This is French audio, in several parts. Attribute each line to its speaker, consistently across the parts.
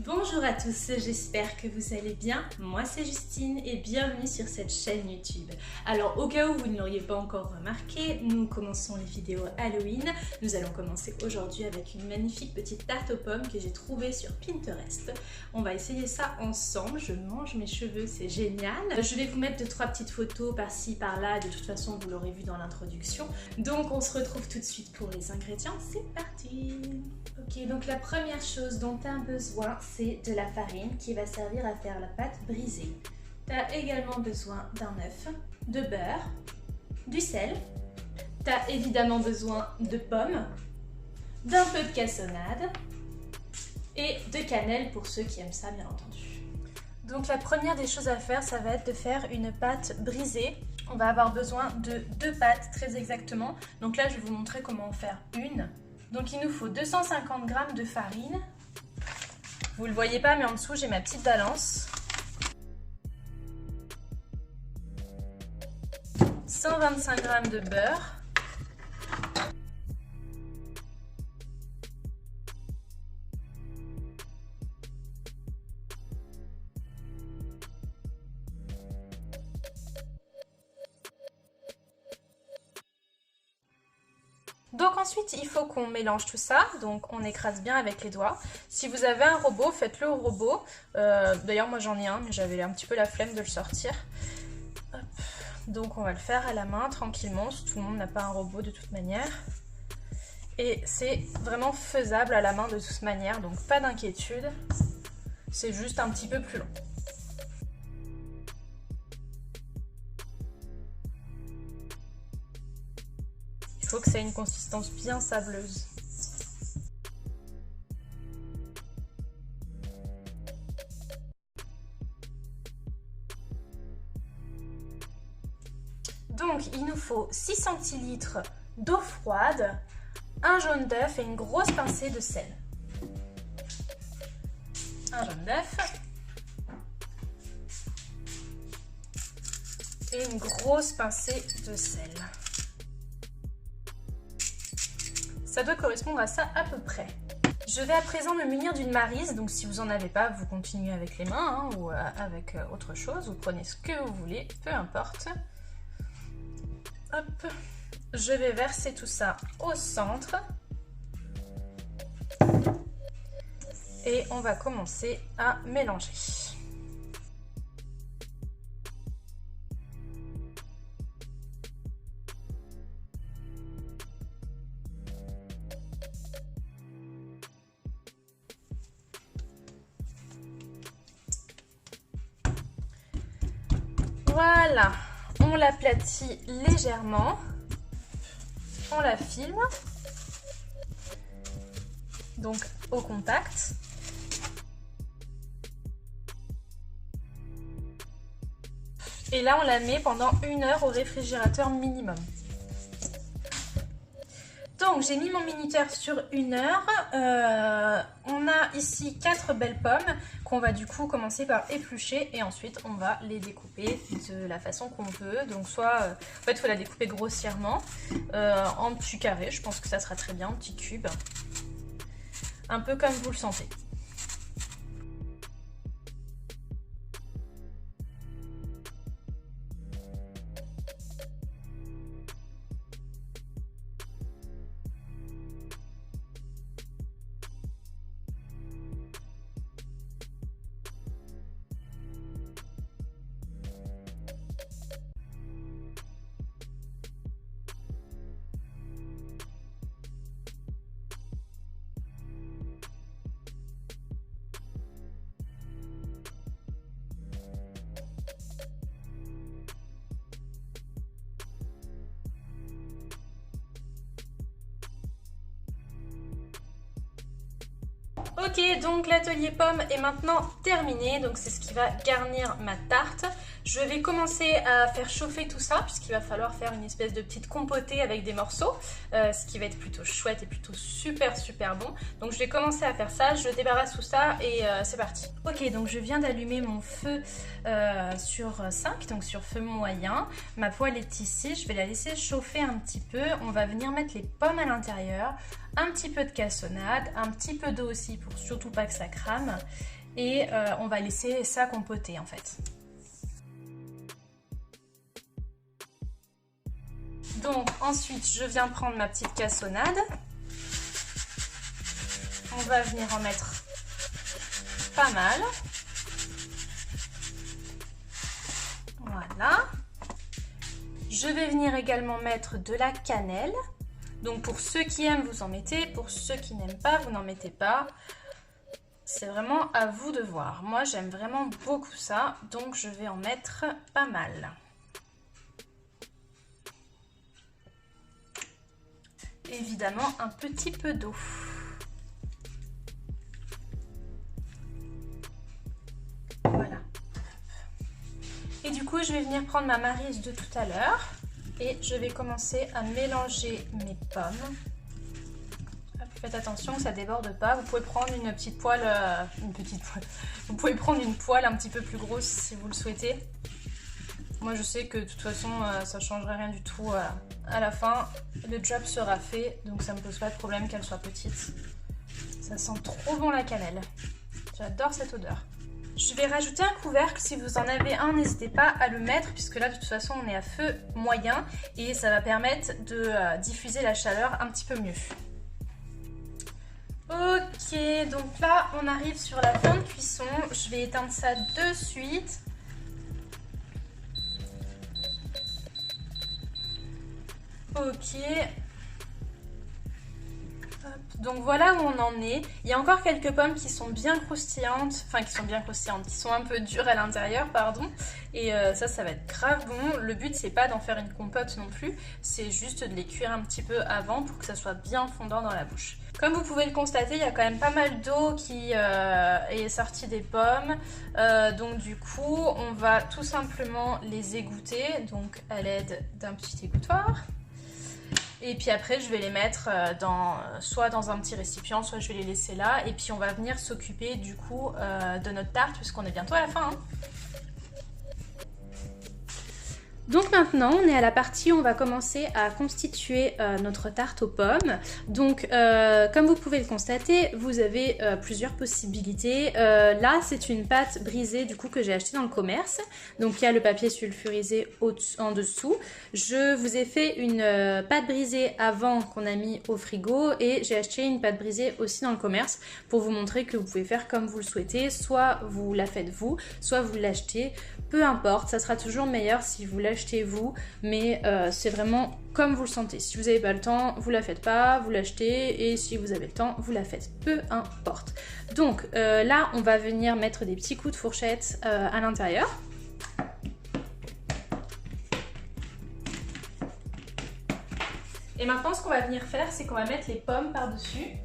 Speaker 1: Bonjour à tous, j'espère que vous allez bien. Moi c'est Justine et bienvenue sur cette chaîne YouTube. Alors au cas où vous ne l'auriez pas encore remarqué, nous commençons les vidéos Halloween. Nous allons commencer aujourd'hui avec une magnifique petite tarte aux pommes que j'ai trouvée sur Pinterest. On va essayer ça ensemble, je mange mes cheveux, c'est génial. Je vais vous mettre 2-3 petites photos par-ci par-là, de toute façon vous l'aurez vu dans l'introduction. Donc on se retrouve tout de suite pour les ingrédients, c'est parti. Ok, donc la première chose dont tu as besoin, c'est de la farine qui va servir à faire la pâte brisée. Tu as également besoin d'un œuf, de beurre, du sel. Tu as évidemment besoin de pommes, d'un peu de cassonade et de cannelle pour ceux qui aiment ça bien entendu. Donc la première des choses à faire, ça va être de faire une pâte brisée. On va avoir besoin de 2 pâtes très exactement. Donc là je vais vous montrer comment en faire une. Donc il nous faut 250 g de farine. Vous le voyez pas mais en dessous j'ai ma petite balance. 125 g de beurre. Donc ensuite il faut qu'on mélange tout ça, donc on écrase bien avec les doigts. Si vous avez un robot, faites-le au robot. D'ailleurs moi j'en ai un mais j'avais un petit peu la flemme de le sortir. Hop. Donc on va le faire à la main tranquillement, tout le monde n'a pas un robot de toute manière. Et c'est vraiment faisable à la main de toute manière, donc pas d'inquiétude. C'est juste un petit peu plus long. Il faut que ça ait une consistance bien sableuse. Donc il nous faut 6 centilitres d'eau froide, un jaune d'œuf et une grosse pincée de sel. Un jaune d'œuf et une grosse pincée de sel. Ça doit correspondre à ça à peu près. Je vais à présent me munir d'une maryse, donc si vous n'en avez pas, vous continuez avec les mains ou avec autre chose, vous prenez ce que vous voulez, peu importe. Hop, je vais verser tout ça au centre. Et on va commencer à mélanger. Voilà, on l'aplatit légèrement, on la filme, donc au contact. Et là on la met pendant 1 heure au réfrigérateur minimum. Donc j'ai mis mon minuteur sur 1 heure. On a ici 4 belles pommes qu'on va du coup commencer par éplucher et ensuite on va les découper de la façon qu'on veut. Donc soit, en fait il faut la découper grossièrement en petits carrés, je pense que ça sera très bien, en petits cubes. Un peu comme vous le sentez. Ok, donc l'atelier pomme est maintenant terminé, donc c'est ce qui va garnir ma tarte. Je vais commencer à faire chauffer tout ça puisqu'il va falloir faire une espèce de petite compotée avec des morceaux, ce qui va être plutôt chouette et plutôt super bon. Donc je vais commencer à faire ça, je débarrasse tout ça et c'est parti. Ok, donc je viens d'allumer mon feu sur 5, donc sur feu moyen. Ma poêle est ici, je vais la laisser chauffer un petit peu. On va venir mettre les pommes à l'intérieur. un petit peu de cassonade, un petit peu d'eau aussi pour surtout pas que ça crame. Et on va laisser ça compoter en fait. Donc ensuite je viens prendre ma petite cassonade. On va venir en mettre pas mal. Voilà. Je vais venir également mettre de la cannelle. Donc pour ceux qui aiment, vous en mettez. Pour ceux qui n'aiment pas, vous n'en mettez pas. C'est vraiment à vous de voir. Moi, j'aime vraiment beaucoup ça. Donc je vais en mettre pas mal. Évidemment, un petit peu d'eau. Voilà. Et du coup, je vais venir prendre ma maryse de tout à l'heure et je vais commencer à mélanger mes pommes. Hop, faites attention que ça déborde pas. Vous pouvez prendre une petite poêle, Vous pouvez prendre une poêle un petit peu plus grosse si vous le souhaitez. Moi, je sais que de toute façon, ça ne changerait rien du tout. À la fin, le job sera fait, donc ça me pose pas de problème qu'elle soit petite. Ça sent trop bon la cannelle. J'adore cette odeur. Je vais rajouter un couvercle, si vous en avez un, n'hésitez pas à le mettre, puisque là de toute façon on est à feu moyen et ça va permettre de diffuser la chaleur un petit peu mieux. Ok, donc là on arrive sur la fin de cuisson, je vais éteindre ça de suite. Ok. Donc voilà où on en est. Il y a encore quelques pommes qui sont bien croustillantes, qui sont un peu dures à l'intérieur, pardon. Et ça va être grave bon. Le but, c'est pas d'en faire une compote non plus, c'est juste de les cuire un petit peu avant pour que ça soit bien fondant dans la bouche. Comme vous pouvez le constater, il y a quand même pas mal d'eau qui est sortie des pommes. Donc du coup, on va tout simplement les égoutter, donc à l'aide d'un petit égouttoir. Et puis après, je vais les mettre soit dans un petit récipient, soit je vais les laisser là. Et puis on va venir s'occuper du coup de notre tarte, puisqu'on est bientôt à la fin. Hein. Donc maintenant, on est à la partie où on va commencer à constituer notre tarte aux pommes. Donc, comme vous pouvez le constater, vous avez plusieurs possibilités. Là, c'est une pâte brisée du coup que j'ai achetée dans le commerce. Donc, il y a le papier sulfurisé en dessous. Je vous ai fait une pâte brisée avant qu'on a mis au frigo et j'ai acheté une pâte brisée aussi dans le commerce pour vous montrer que vous pouvez faire comme vous le souhaitez. Soit vous la faites vous, soit vous l'achetez. Peu importe, ça sera toujours meilleur si vous l'achetez vous, mais c'est vraiment comme vous le sentez. Si vous n'avez pas le temps, vous la faites pas, vous l'achetez, et si vous avez le temps, vous la faites. Peu importe. Donc là, on va venir mettre des petits coups de fourchette à l'intérieur. Et maintenant, ce qu'on va venir faire, c'est qu'on va mettre les pommes par-dessus.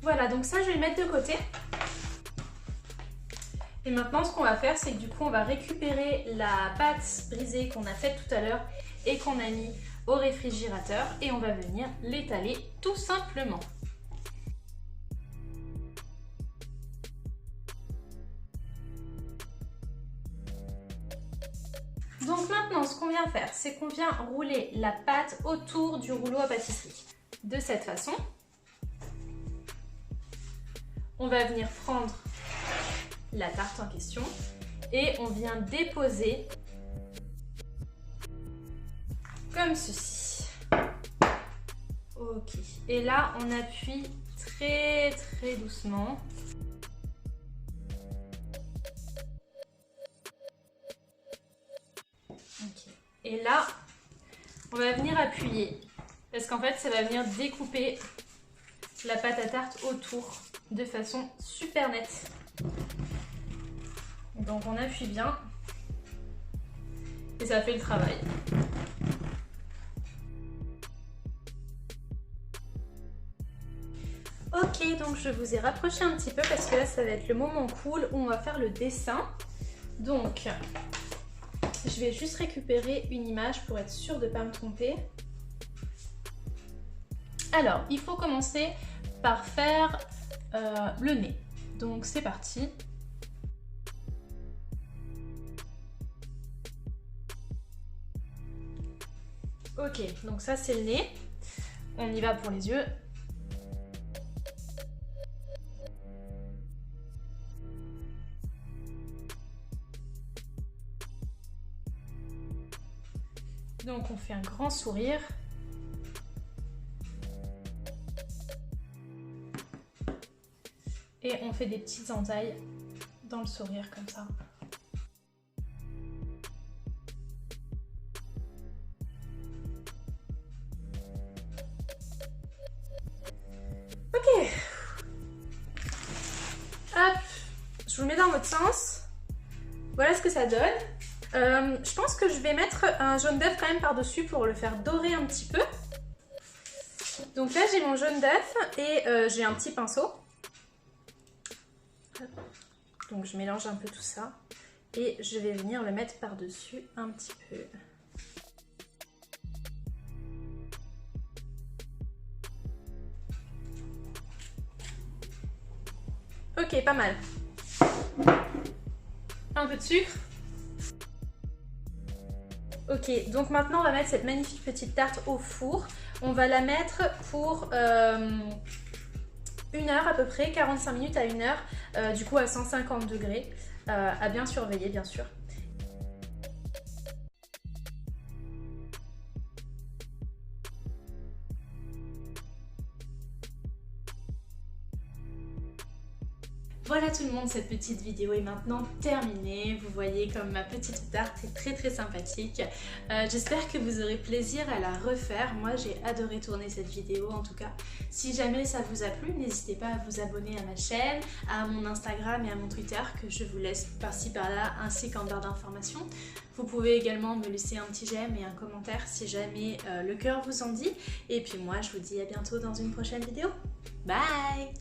Speaker 1: Voilà, donc ça je vais le mettre de côté. Et maintenant ce qu'on va faire, c'est que du coup on va récupérer la pâte brisée qu'on a faite tout à l'heure et qu'on a mis au réfrigérateur et on va venir l'étaler tout simplement. Donc maintenant ce qu'on vient faire, c'est qu'on vient rouler la pâte autour du rouleau à pâtisserie. De cette façon. On va venir prendre la tarte en question et on vient déposer comme ceci. Ok. Et là, on appuie très très doucement. Ok. Et là, on va venir appuyer parce qu'en fait, ça va venir découper la pâte à tarte autour de façon super nette. Donc on appuie bien et ça fait le travail. Ok, donc je vous ai rapproché un petit peu parce que là ça va être le moment cool où on va faire le dessin. Donc je vais juste récupérer une image pour être sûre de ne pas me tromper. Alors, il faut commencer par faire le nez. Donc c'est parti. Ok, donc ça c'est le nez. On y va pour les yeux. Donc on fait un grand sourire. Et on fait des petites entailles dans le sourire comme ça. Ok. Hop. Je vous le mets dans votre sens. Voilà ce que ça donne. Je pense que je vais mettre un jaune d'œuf quand même par-dessus pour le faire dorer un petit peu. Donc là j'ai mon jaune d'œuf et j'ai un petit pinceau. Donc je mélange un peu tout ça et je vais venir le mettre par-dessus un petit peu. Ok, pas mal. Un peu de sucre. Ok, donc maintenant on va mettre cette magnifique petite tarte au four. On va la mettre pour 1 heure à peu près, 45 minutes à 1 heure, du coup à 150 degrés, à bien surveiller bien sûr. Voilà tout le monde, cette petite vidéo est maintenant terminée. Vous voyez comme ma petite tarte est très sympathique. J'espère que vous aurez plaisir à la refaire. Moi j'ai adoré tourner cette vidéo en tout cas. Si jamais ça vous a plu, n'hésitez pas à vous abonner à ma chaîne, à mon Instagram et à mon Twitter que je vous laisse par-ci par-là ainsi qu'en barre d'informations. Vous pouvez également me laisser un petit j'aime et un commentaire si jamais le cœur vous en dit. Et puis moi je vous dis à bientôt dans une prochaine vidéo. Bye!